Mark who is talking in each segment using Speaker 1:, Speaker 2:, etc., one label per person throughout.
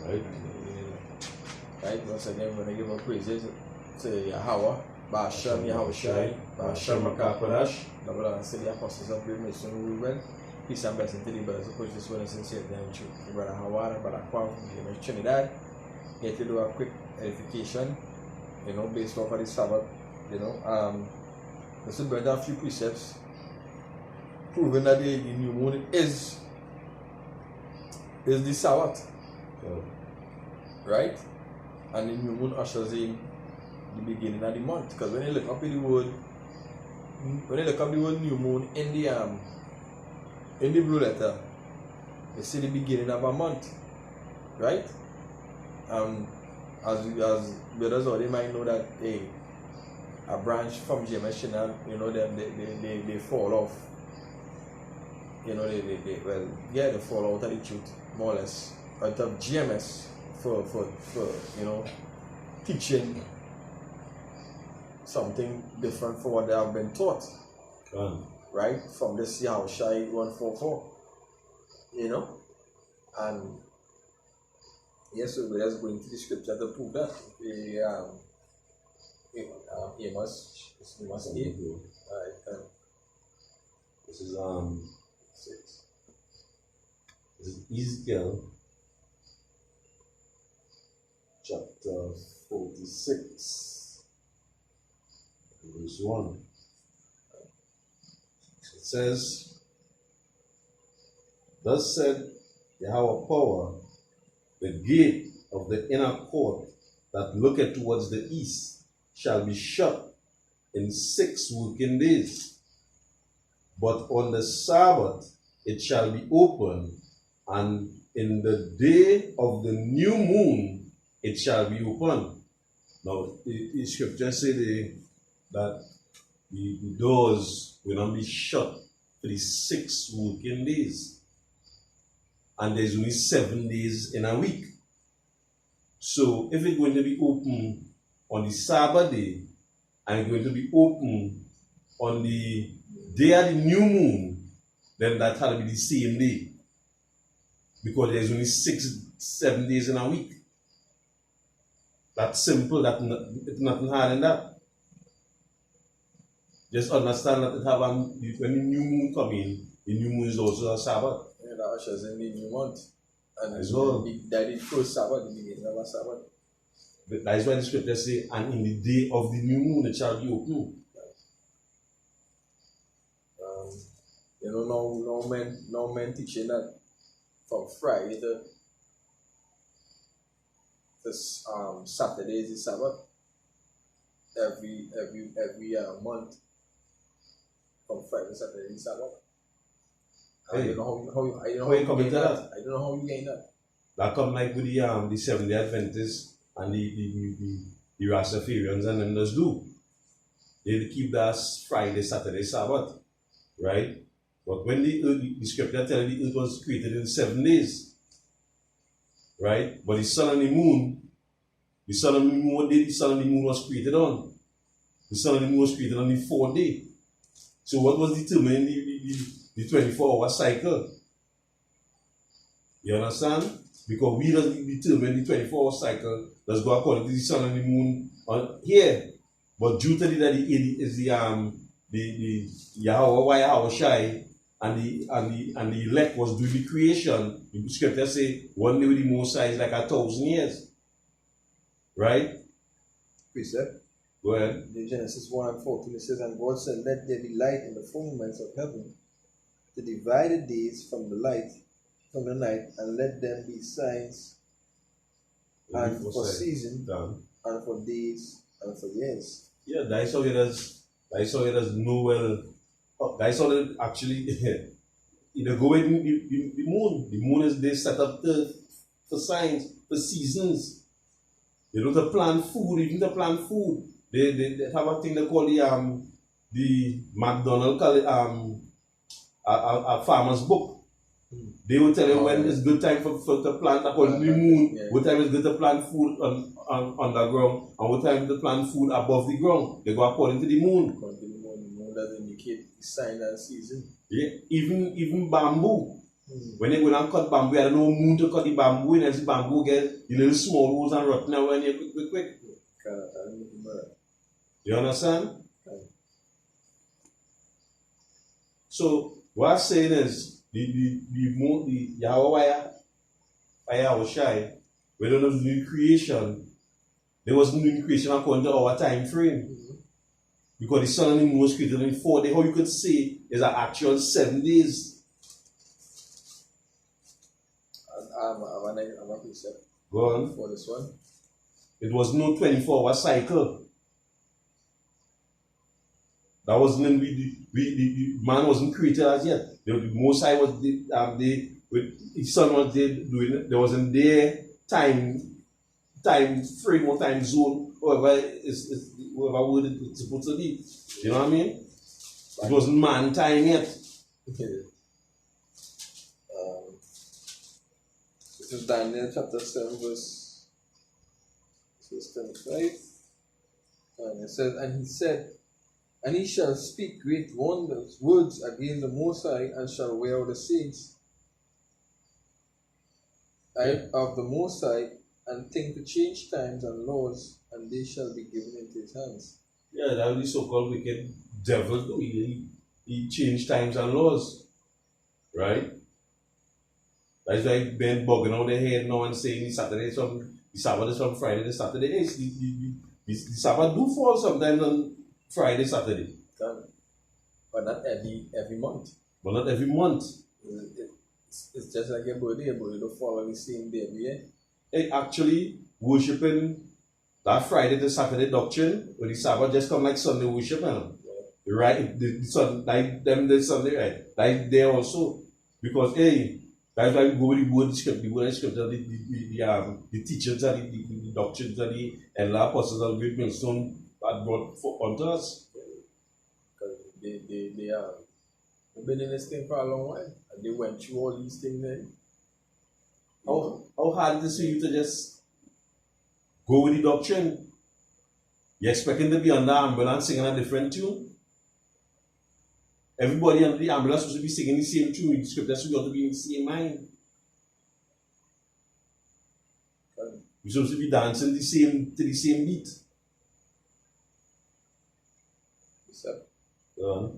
Speaker 1: Right?
Speaker 2: Right? Once again, we're going to give our praises to Yahweh, Ba'ashem, Yahweh Shai, Ba'ashem, Makapadash, the brother and the apostles of great mission, we will. Peace and blessing to the brothers who push this one and sincere and true. Brother Hawara, Brother Kwam, from Trinidad. Here to do a quick edification, based off of the Sabbath. Let's bring down a few precepts proving that the new moon is the Sabbath. Right? And the new moon ushers in the beginning of the month. Because when you look up the word new moon in the blue letter, you see the beginning of a month. Right? As brothers already might know that a branch from GMS channel, they fall off. They fall out of the truth, more or less, out of GMS for teaching something different from what they have been taught. Right? From this Yahweh Shai 144. And yes, we're just going to the scripture to prove that. Amos 8.
Speaker 1: This is 6. This is Ezekiel chapter 46, verse 1. It says, "Thus said Yahweh Power, the gate of the inner court that looketh towards the east shall be shut in 6 working days. But on the Sabbath it shall be open, and in the day of the new moon it shall be open." Now, the scripture say that the doors will not be shut for the 6 working days. And there's only 7 days in a week. So if it's going to be open on the Sabbath day, and it's going to be open on the day of the new moon, then that had to be the same day. Because there's only 7 days in a week. That's simple, it's nothing hard in that. Just understand that when the new moon comes in, the new moon is also a Sabbath.
Speaker 2: Yeah, that ushers in the new month. And
Speaker 1: as well.
Speaker 2: That is first Sabbath, the beginning of a Sabbath.
Speaker 1: But that is why the scripture say, "And in the day of the new moon it shall be open."
Speaker 2: No men teaching that from Friday to Saturday is the Sabbath. Every month from Friday to Saturday is Sabbath. I don't know how you
Speaker 1: come into that.
Speaker 2: I don't know how you gain that.
Speaker 1: That come like with the Seventh-day Adventists and the Rastafarians and them just do. They keep that Friday, Saturday, Sabbath, right? But when the scripture tells you it was created in 7 days, right? But the sun and the moon, what day the sun and the moon was created on? The sun and the moon was created on the 4th day. So what was determining the 24-hour cycle? You understand? Because we don't determine the 24-hour cycle. Let's go according to the sun and the moon on here. But due to the Yahweh Shai and the elect was doing the creation, the scripture say one day with the Most High is like 1,000 years. Right?
Speaker 2: Precept.
Speaker 1: Go ahead.
Speaker 2: In Genesis 1:14 it says, "And God said, Let there be light in the firmaments of heaven, to divide the days from the night, and let them be signs, and for season, and for days, and for years."
Speaker 1: Yeah, that's how it is know well. That's how it actually either go with the moon. The moon is they set up for signs, for seasons. They don't plant food, even to plant food. They have a thing they call the McDonald call it a farmer's book. They will tell you when it's good time for to plant according to the moon, what time is good to plant food on underground, and what time to plant food above the ground. They go according to the moon.
Speaker 2: According to the moon does indicate the sign and season.
Speaker 1: Yeah, even bamboo. When they go and cut bamboo, I don't know moon to cut the bamboo, and as the bamboo get the little small holes and rotten away, and you quick. You understand? So what I'm saying is the Yahweh was shy. We don't have new creation. There was new creation according to our time frame. Because the sun and the moon was created in 4 days. How you could say is an actual 7 days.
Speaker 2: I'm a precept.
Speaker 1: Go on.
Speaker 2: For this one.
Speaker 1: It was no 24-hour cycle. That wasn't the man wasn't created as yet. The Most High was the sun was doing it. There wasn't their time frame or time zone, whatever whatever word it's supposed to be. You know what I mean? It wasn't man time yet.
Speaker 2: This is Daniel chapter 7 verse 25. And it says, and he said, and he shall speak great wonders, words against the Most High, and shall wear out the saints of the Most High, and think to change times and laws, and they shall be given into his hands.
Speaker 1: Yeah, that was the so-called wicked devil. He changed times and laws, right? That's why Ben bugging on their head now and saying the Sabbath is from Friday to Saturday. The Sabbath do fall sometimes on Friday, Saturday.
Speaker 2: But not every month.
Speaker 1: But not every month.
Speaker 2: It's just like a birthday don't fall on the same day every year.
Speaker 1: They actually worshiping that Friday to Saturday doctrine, but the Sabbath just come like Sunday worship, right? The Sunday, right? Like there also, because that's why we go with the word script, the teachings and the doctrines and the apostles and great millstone that brought unto us.
Speaker 2: Because they've been in this thing for a long while, and they went through all these things then.
Speaker 1: How hard is it for you to just go with the doctrine? You're expecting to be on the ambulance singing a different tune? Everybody on the ambulance supposed to be singing the same tune in the script. That's why you ought to be in the same mind. You're supposed to be dancing to the same beat.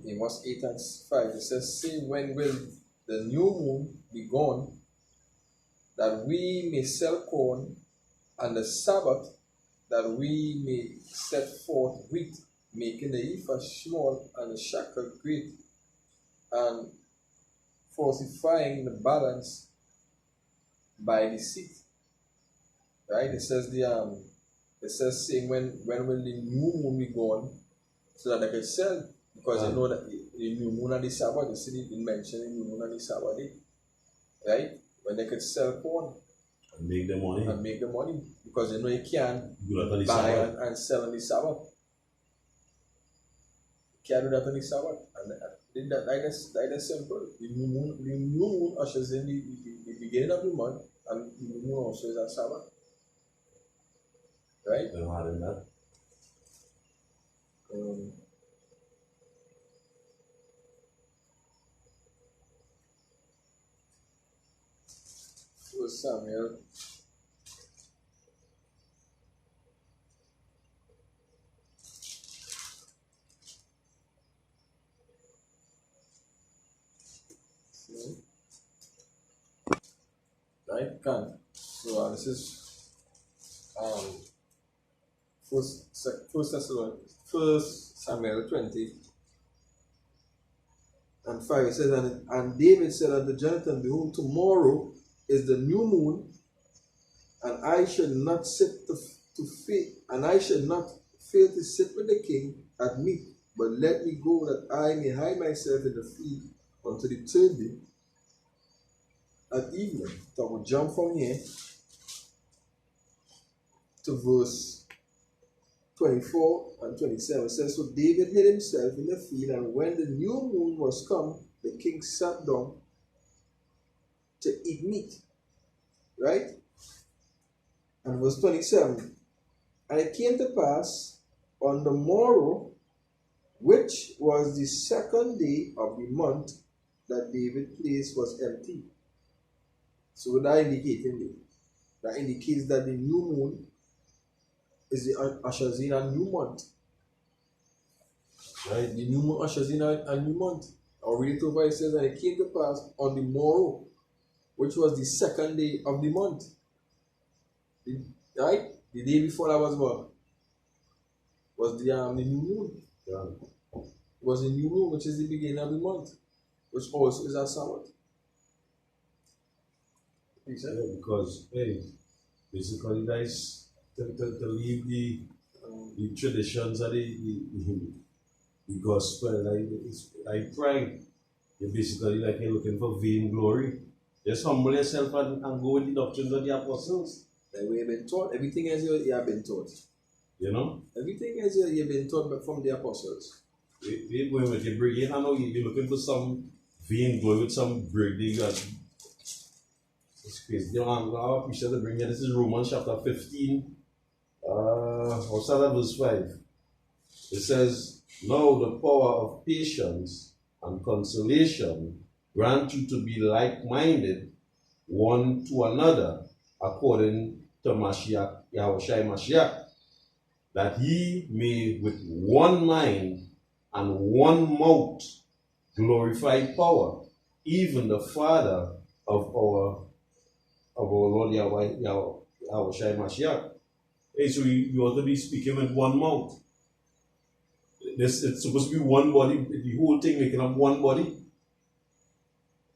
Speaker 2: In verse 8 and 5, it says, say, when will the new moon be gone, that we may sell corn, and the Sabbath, that we may set forth wheat, making the ephah small and the shekel great, and falsifying the balance by deceit. Right? It says saying when will the new moon be gone, so that they can sell, because they know that the new moon and the Sabbath, the city didn't mention the new moon and the Sabbath day. Right? When they could sell corn
Speaker 1: and make the money,
Speaker 2: because they know you can't buy and sell on the Sabbath. You can't do that on the Sabbath, and that's simple. The new moon ushers in the beginning of the month, and the new moon also is a Sabbath, right?
Speaker 1: No harder than that.
Speaker 2: Samuel. Right, can. So this is First Samuel 20 and 5. It says, and David said unto Jonathan, behold, tomorrow is the new moon, and I should not I should not fail to sit with the king at meat, but let me go that I may hide myself in the field until the third day at evening. So I will jump from here to verse 24 and 27. It says, so David hid himself in the field, and when the new moon was come, the king sat down to eat meat. Right? And verse 27. And it came to pass on the morrow, which was the second day of the month, that David's place was empty. So what that indicating there? That indicates that the new moon is the ushers in a new month.
Speaker 1: Right?
Speaker 2: The new moon ushers in a new month. I'll read it over. It says, and it came to pass on the morrow, which was the second day of the month. Right? The day before that was what? Was the new moon.
Speaker 1: Yeah.
Speaker 2: It was the new moon, which is the beginning of the month, which also is a Sabbath.
Speaker 1: Yeah, because hey, basically guys to leave the traditions of the gospel, like pride. You're basically like you're looking for vain glory. Just humble yourself and go with the doctrines of the apostles.
Speaker 2: That way you've been taught. Everything as you have been taught.
Speaker 1: You know?
Speaker 2: Everything as you've been taught from the apostles.
Speaker 1: We're going with your brig. I know you're looking for some vain glory with some brig. You got it's crazy. You know, I'm going to appreciate the bring here. This is Romans chapter 15. Or start at verse 5. It says, now the power of patience and consolation grant you to be like-minded one to another, according to Mashiach, Yahushua Mashiach, that ye may with one mind and one mouth glorify power, even the Father of our Lord Yahushua Mashiach. Hey, so you ought to be speaking with one mouth. It's supposed to be one body, the whole thing making up one body.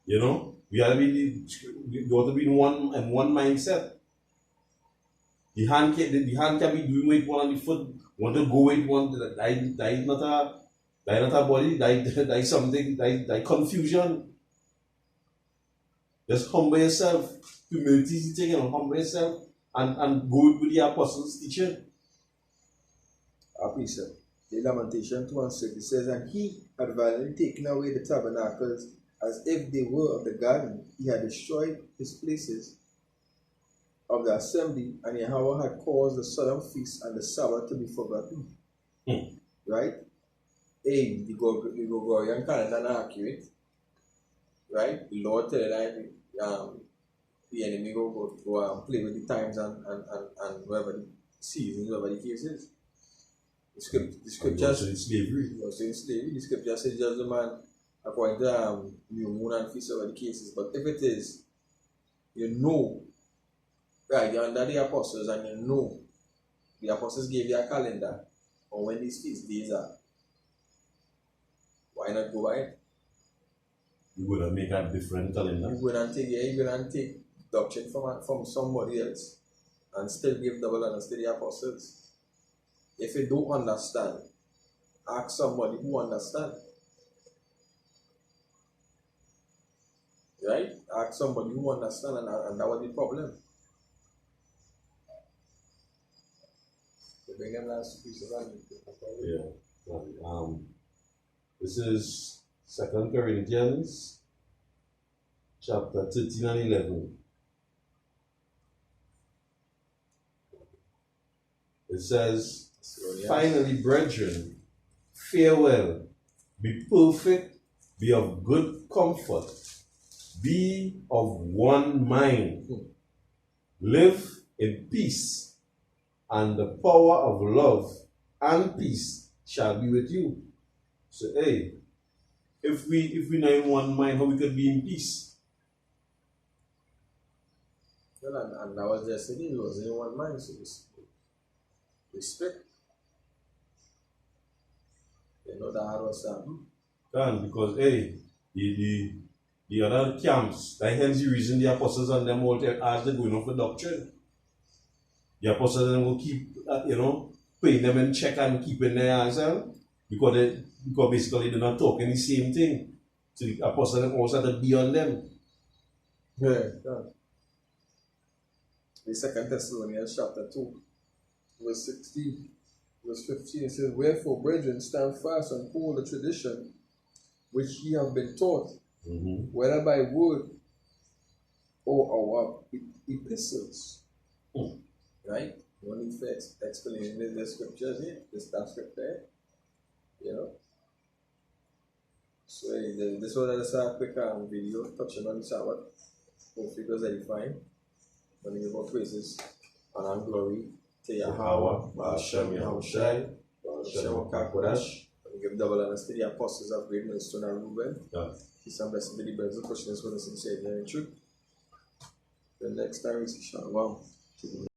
Speaker 1: You know? You ought to be in one mindset. The hand can be doing with one on the foot, want to go with one, that is not a body, that is something, that confusion. Just humble yourself. Humility is the thing, humble yourself and go with the apostles' teaching.
Speaker 2: Our precept. The Lamentation 2:6, it says, and he had violently taken away the tabernacles as if they were of the garden. He had destroyed his places of the assembly, and Yahweh had caused the solemn feast and the Sabbath to be forgotten. Right? Hey, the Gregorian calendar not accurate. Right? The Lord tell that the enemy go play with the times and whatever the seasons, whatever the case is. The scriptures
Speaker 1: in slavery.
Speaker 2: Also in slavery, the scripture says judge the man according to new moon and feast, whatever the cases. But if it is, right, you're under the apostles and the apostles gave you a calendar on when these feast days are. Why not go by it?
Speaker 1: You would have made a different calendar.
Speaker 2: You go and take doctrine from somebody else and still give double honors to the apostles. If you don't understand, ask somebody who understands. Right? Ask somebody who understands, and that was the problem. Bring them last piece of
Speaker 1: Yeah. This is 2 Corinthians chapter 13 and 11. It says, finally, brethren, farewell, be perfect, be of good comfort, be of one mind, live in peace, and the power of love and peace shall be with you. So, hey, if we not in one mind, how we could be in peace?
Speaker 2: Well, and that was yesterday, it was in one mind, so respect. You know that was
Speaker 1: Done, because hey, the other camps, that hence the reason the apostles and them all as they're going off the doctrine. The apostles and them will keep putting them in check and keeping their answer because basically they're not talking the same thing. So the apostles also have to be on them.
Speaker 2: Yeah. The 2 Thessalonians chapter 2, verse 16, verse 15, it says, wherefore, brethren, stand fast and hold the tradition which ye have been taught, whether by word or our epistles. Right? No need for explanation in the scriptures here. Just that scripture. So this was a quick video touching on the Sabbath. both figures edifying. When we give our praises and glory to Yahweh, Ba'ashem Yahushai, Ba'ashem Kakodash. We give double honors to the apostles of great Millstone and Reuben. Peace and blessing to the brothers of Christians, witness and Savior and truth. The next time we see Shalom.